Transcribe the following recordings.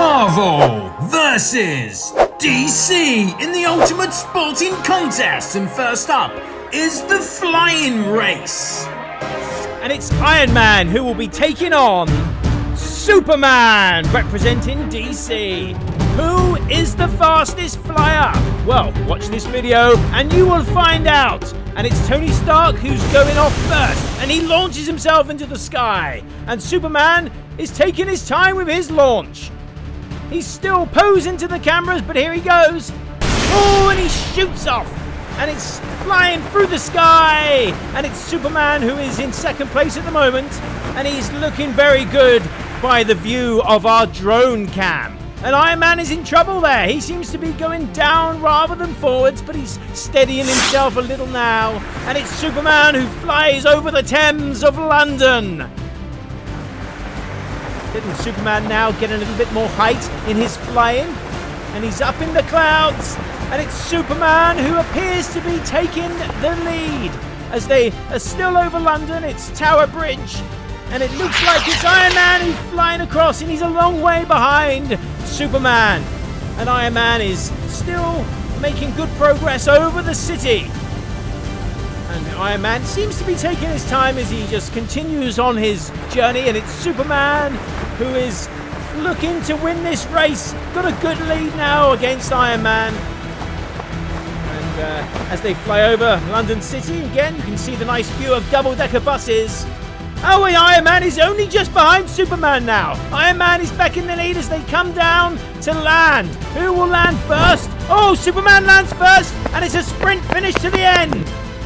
Marvel versus DC in the ultimate sporting contest, and first up is the flying race. And it's Iron Man who will be taking on Superman, representing DC. Who is the fastest flyer? Well, watch this video and you will find out. And it's Tony Stark who's going off first, and he launches himself into the sky. And Superman is taking his time with his launch. He's still posing to the cameras, but here he goes. Oh, and he shoots off. And it's flying through the sky. And it's Superman who is in second place at the moment. And he's looking very good by the view of our drone cam. And Iron Man is in trouble there. He seems to be going down rather than forwards, but he's steadying himself a little now. And it's Superman who flies over the Thames of London. Didn't Superman now get a little bit more height in his flying? And he's up in the clouds. And it's Superman who appears to be taking the lead. As they are still over London, it's Tower Bridge. And it looks like it's Iron Man who's flying across, and he's a long way behind Superman. And Iron Man is still making good progress over the city. And Iron Man seems to be taking his time as he just continues on his journey. And it's Superman who is looking to win this race. Got a good lead now against Iron Man. And as they fly over London City, again, you can see the nice view of double-decker buses. Oh, and Iron Man is only just behind Superman now. Iron Man is back in the lead as they come down to land. Who will land first? Oh, Superman lands first, and it's a sprint finish to the end.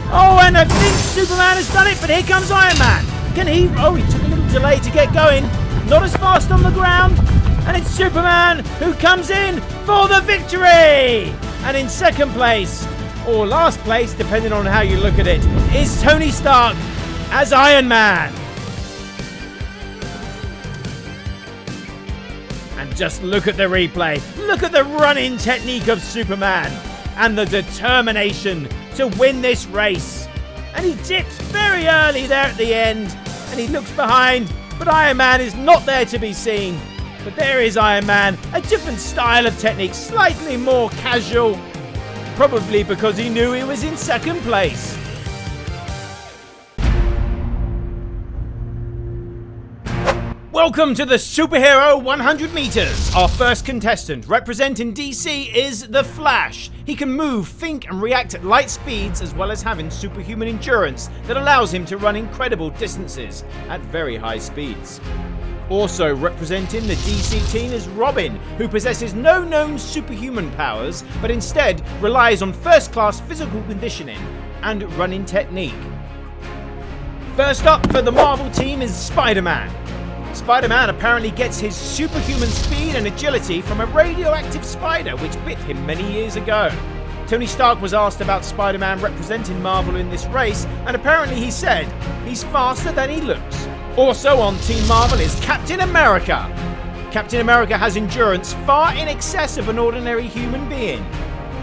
Oh, and I think Superman has done it, but here comes Iron Man. Can he? Oh, he took a little delay to get going. Not as fast on the ground. And it's Superman who comes in for the victory. And in second place, or last place, depending on how you look at it, is Tony Stark as Iron Man. And just look at the replay. Look at the running technique of Superman and the determination to win this race. And he dips very early there at the end, and he looks behind, but Iron Man is not there to be seen. But there is Iron Man, a different style of technique, slightly more casual, probably because he knew he was in second place. Welcome to the Superhero 100 meters. Our first contestant, representing DC, is the Flash. He can move, think, and react at light speeds, as well as having superhuman endurance that allows him to run incredible distances at very high speeds. Also representing the DC team is Robin, who possesses no known superhuman powers, but instead relies on first-class physical conditioning and running technique. First up for the Marvel team is Spiderman. Spider-Man apparently gets his superhuman speed and agility from a radioactive spider which bit him many years ago. Tony Stark was asked about Spider-Man representing Marvel in this race, and apparently he said he's faster than he looks. Also on Team Marvel is Captain America. Captain America has endurance far in excess of an ordinary human being.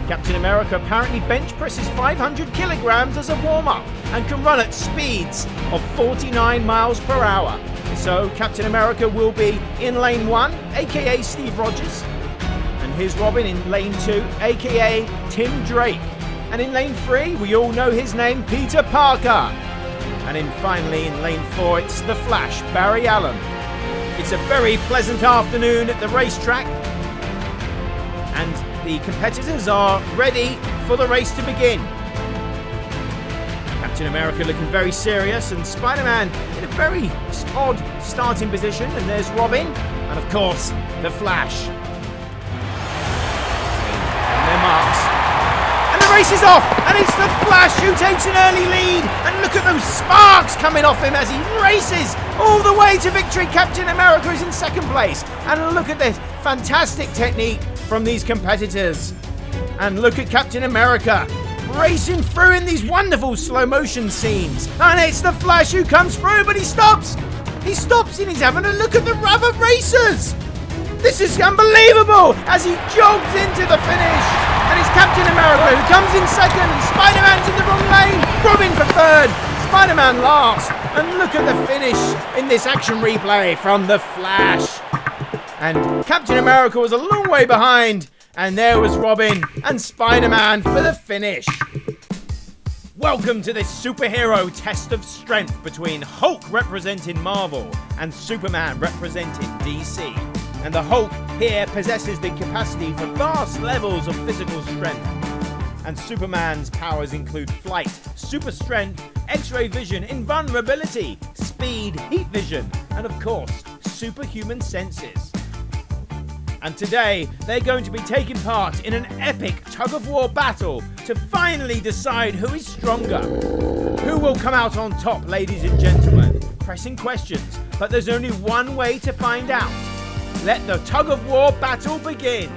Captain America apparently bench presses 500 kilograms as a warm-up and can run at speeds of 49 miles per hour. So Captain America will be in lane 1, aka Steve Rogers, and here's Robin in lane 2, aka Tim Drake, and in lane 3 we all know his name, Peter Parker, and finally in lane 4 it's the Flash, Barry Allen. It's a very pleasant afternoon at the racetrack, and the competitors are ready for the race to begin. Captain America looking very serious, and Spider-Man in a very odd starting position, and there's Robin, and of course, the Flash. And their marks. And the race is off, and it's the Flash who takes an early lead, and look at those sparks coming off him as he races all the way to victory. Captain America is in second place, and look at this fantastic technique from these competitors. And look at Captain America racing through in these wonderful slow motion scenes, and it's the Flash who comes through, but he stops and he's having a look at the other racers. This is unbelievable as he jogs into the finish, and it's Captain America who comes in second, and Spider-Man's in the wrong lane, Robin for third, Spider-Man last, and look at the finish in this action replay from the Flash. And Captain America was a long way behind. And there was Robin and Spider-Man for the finish. Welcome to this superhero test of strength between Hulk representing Marvel and Superman representing DC. And the Hulk here possesses the capacity for vast levels of physical strength. And Superman's powers include flight, super strength, X-ray vision, invulnerability, speed, heat vision, and of course, superhuman senses. And today, they're going to be taking part in an epic tug-of-war battle to finally decide who is stronger. Who will come out on top, ladies and gentlemen? Pressing questions, but there's only one way to find out. Let the tug-of-war battle begin.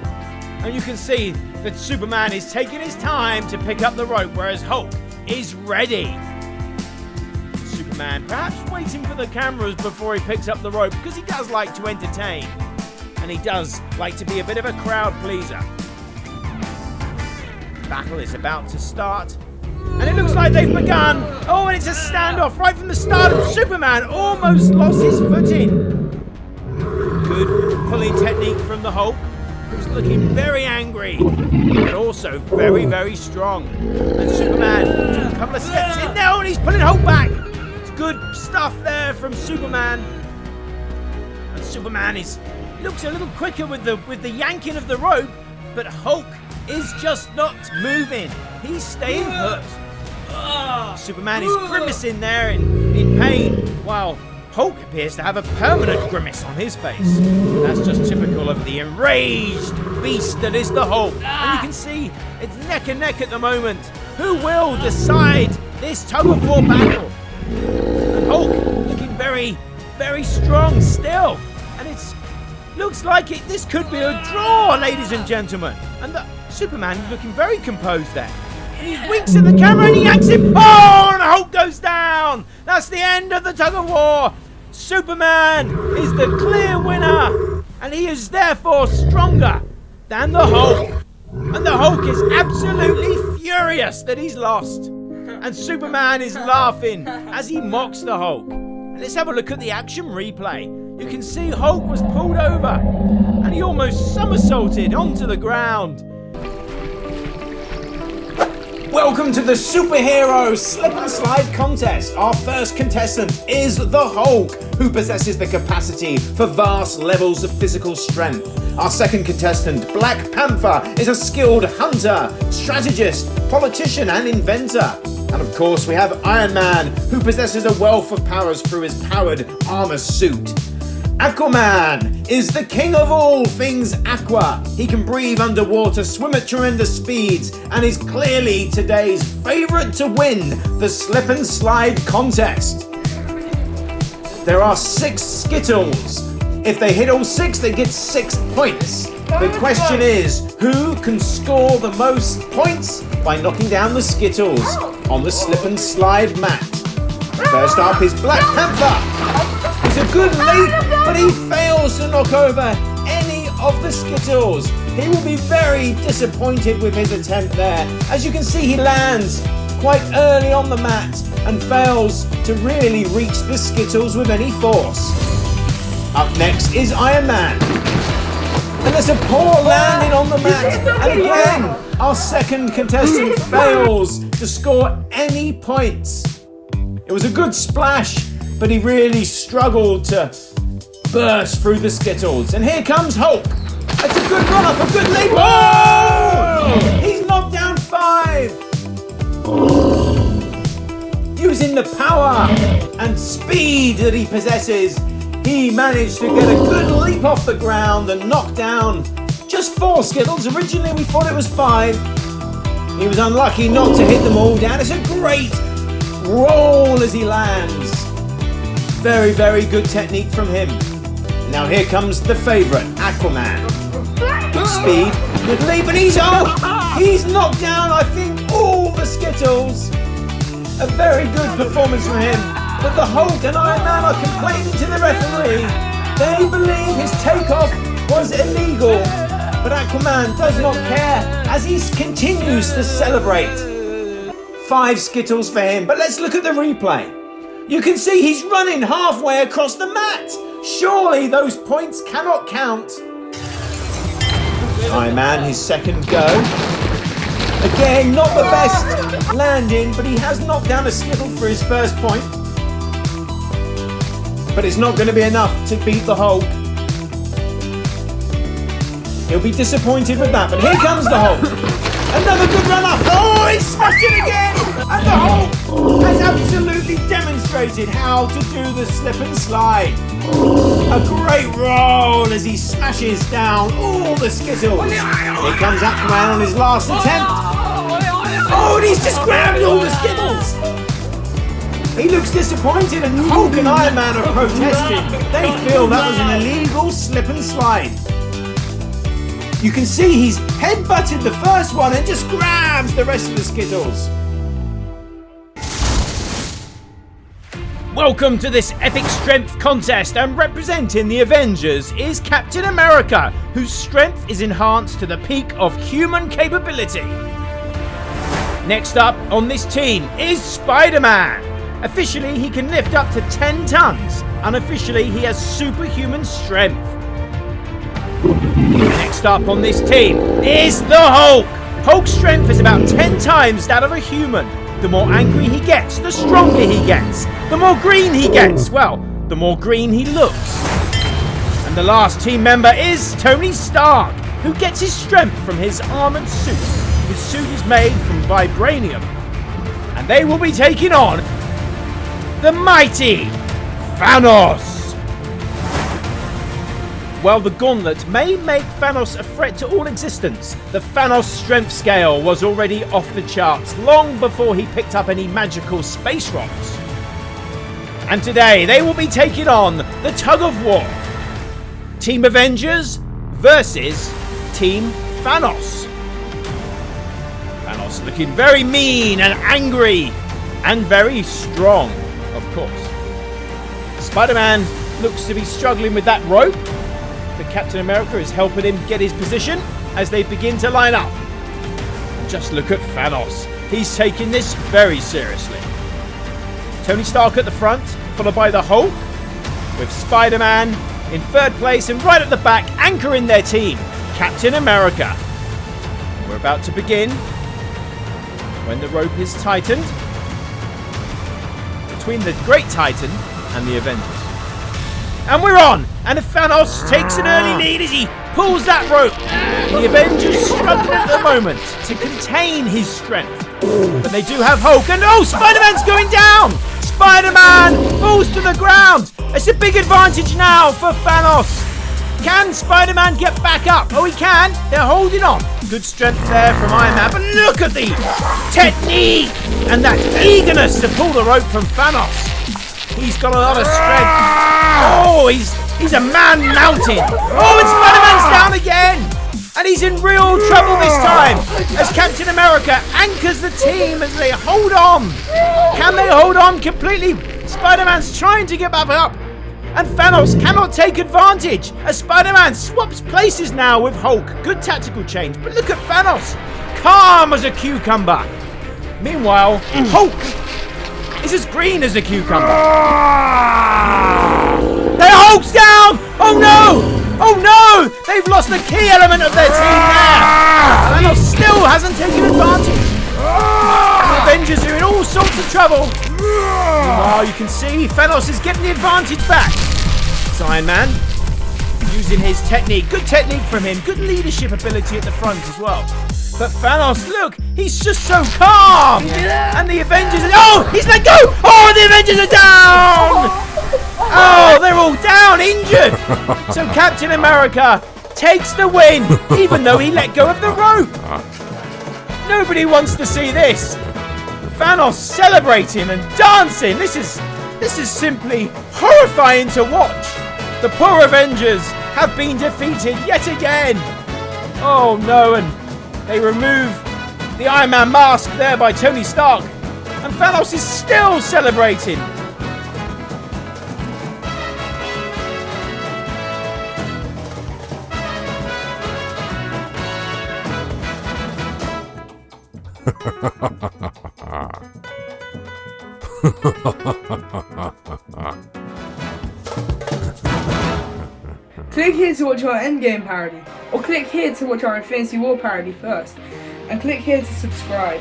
And you can see that Superman is taking his time to pick up the rope, whereas Hulk is ready. Superman perhaps waiting for the cameras before he picks up the rope, because he does like to entertain. And he does like to be a bit of a crowd pleaser. Battle is about to start. And it looks like they've begun. Oh, and it's a standoff right from the start. And Superman almost lost his footing. Good pulling technique from the Hulk, who's looking very angry, but also very, very strong. And Superman took a couple of steps in there, and he's pulling Hulk back. It's good stuff there from Superman. And Superman looks a little quicker with the yanking of the rope, but Hulk is just not moving. He's staying put. Superman is grimacing there in pain, while Hulk appears to have a permanent grimace on his face. That's just typical of the enraged beast that is the Hulk. And you can see it's neck and neck at the moment. Who will decide this tug-of-war battle? And Hulk looking very, very strong still. And looks like this could be a draw, ladies and gentlemen. And Superman is looking very composed there. And he winks at the camera and he yanks him. Oh, and Hulk goes down. That's the end of the tug-of-war. Superman is the clear winner. And he is therefore stronger than the Hulk. And the Hulk is absolutely furious that he's lost. And Superman is laughing as he mocks the Hulk. And let's have a look at the action replay. You can see Hulk was pulled over and he almost somersaulted onto the ground. Welcome to the superhero slip and slide contest. Our first contestant is the Hulk, who possesses the capacity for vast levels of physical strength. Our second contestant, Black Panther, is a skilled hunter, strategist, politician and inventor. And of course we have Iron Man, who possesses a wealth of powers through his powered armor suit. Aquaman is the king of all things aqua. He can breathe underwater, swim at tremendous speeds, and is clearly today's favourite to win the slip and slide contest. There are 6 Skittles. If they hit all 6, they get 6 points. The question is, who can score the most points by knocking down the Skittles on the slip and slide mat? First up is Black Panther. It's a good leap, but he fails to knock over any of the Skittles. He will be very disappointed with his attempt there. As you can see, he lands quite early on the mat and fails to really reach the Skittles with any force. Up next is Iron Man. And there's a poor landing on the mat. And again, our second contestant fails to score any points. It was a good splash, but he really struggled to burst through the Skittles. And here comes Hulk. That's a good run up, a good leap. Oh! He's knocked down 5. Using the power and speed that he possesses, he managed to get a good leap off the ground and knock down just 4 Skittles. Originally we thought it was 5. He was unlucky not to hit them all down. It's a great roll as he lands. Very, very good technique from him. Now here comes the favourite, Aquaman. Good speed, good leap, and he's knocked down, I think, all the Skittles. A very good performance from him. But the Hulk and Iron Man are complaining to the referee. They believe his takeoff was illegal. But Aquaman does not care as he continues to celebrate. 5 Skittles for him, but let's look at the replay. You can see he's running halfway across the mat. Surely those points cannot count. Iron Man, his second go. Again, not the best landing, but he has knocked down a Skittle for his first point. But it's not going to be enough to beat the Hulk. He'll be disappointed with that, but here comes the Hulk. Another good run up. Oh, he smashed it again! And the Hulk has absolutely demonstrated how to do the slip and slide. A great roll as he smashes down all the Skittles. Here comes Aquaman on his last attempt. Oh, and he's just grabbed all the Skittles. He looks disappointed, and Hulk and Iron Man are protesting. They feel that was an illegal slip and slide. You can see he's headbutted the first one and just grabs the rest of the Skittles. Welcome to this epic strength contest, and representing the Avengers is Captain America, whose strength is enhanced to the peak of human capability. Next up on this team is Spiderman. Officially, he can lift up to 10 tons. Unofficially, he has superhuman strength. Next up on this team is the Hulk. Hulk's strength is about 10 times that of a human. The more angry he gets, the stronger he gets. The more green he gets, well, the more green he looks. And the last team member is Tony Stark, who gets his strength from his armored suit. His suit is made from vibranium. And they will be taking on the mighty THANOS. While the gauntlet may make Thanos a threat to all existence, the Thanos strength scale was already off the charts long before he picked up any magical space rocks. And today they will be taking on the tug of war. Team Avengers versus Team Thanos. Thanos looking very mean and angry and very strong, of course. Spider-Man looks to be struggling with that rope. But Captain America is helping him get his position as they begin to line up. Just look at Thanos. He's taking this very seriously. Tony Stark at the front, followed by the Hulk, with Spider-Man in third place, and right at the back, anchoring their team, Captain America. We're about to begin when the rope is tightened between the Great Titan and the Avengers. And we're on! And Thanos takes an early lead as he pulls that rope. The Avengers struggling at the moment to contain his strength. But they do have Hulk, and oh, Spider-Man's going down! Spider-Man falls to the ground! It's a big advantage now for Thanos. Can Spider-Man get back up? Oh, he can. They're holding on. Good strength there from Iron Man, but look at the technique and that eagerness to pull the rope from Thanos. He's got a lot of strength. Oh, he's a man mountain. Oh, and Spider-Man's down again. And he's in real trouble this time as Captain America anchors the team as they hold on. Can they hold on completely? Spider-Man's trying to get back up. And Thanos cannot take advantage as Spider-Man swaps places now with Hulk. Good tactical change. But look at Thanos. Calm as a cucumber. Meanwhile, Hulk is as green as a cucumber. Their Hulk's down! Oh no! Oh no! They've lost the key element of their team there! Thanos still hasn't taken advantage. The Avengers are in all sorts of trouble. Meanwhile, you can see Thanos is getting the advantage back. It's Iron Man using his technique. Good technique from him. Good leadership ability at the front as well. But Thanos, look, he's just so calm. And the Avengers are... Oh, he's let go. Oh, the Avengers are down. Oh, they're all down, injured. So Captain America takes the win, even though he let go of the rope. Nobody wants to see this. Thanos celebrating and dancing. This is simply horrifying to watch. The poor Avengers have been defeated yet again. Oh no, and they remove the Iron Man mask there by Tony Stark. And Thanos is still celebrating. Click here to watch our Endgame parody, or click here to watch our Infinity War parody first, and click here to subscribe.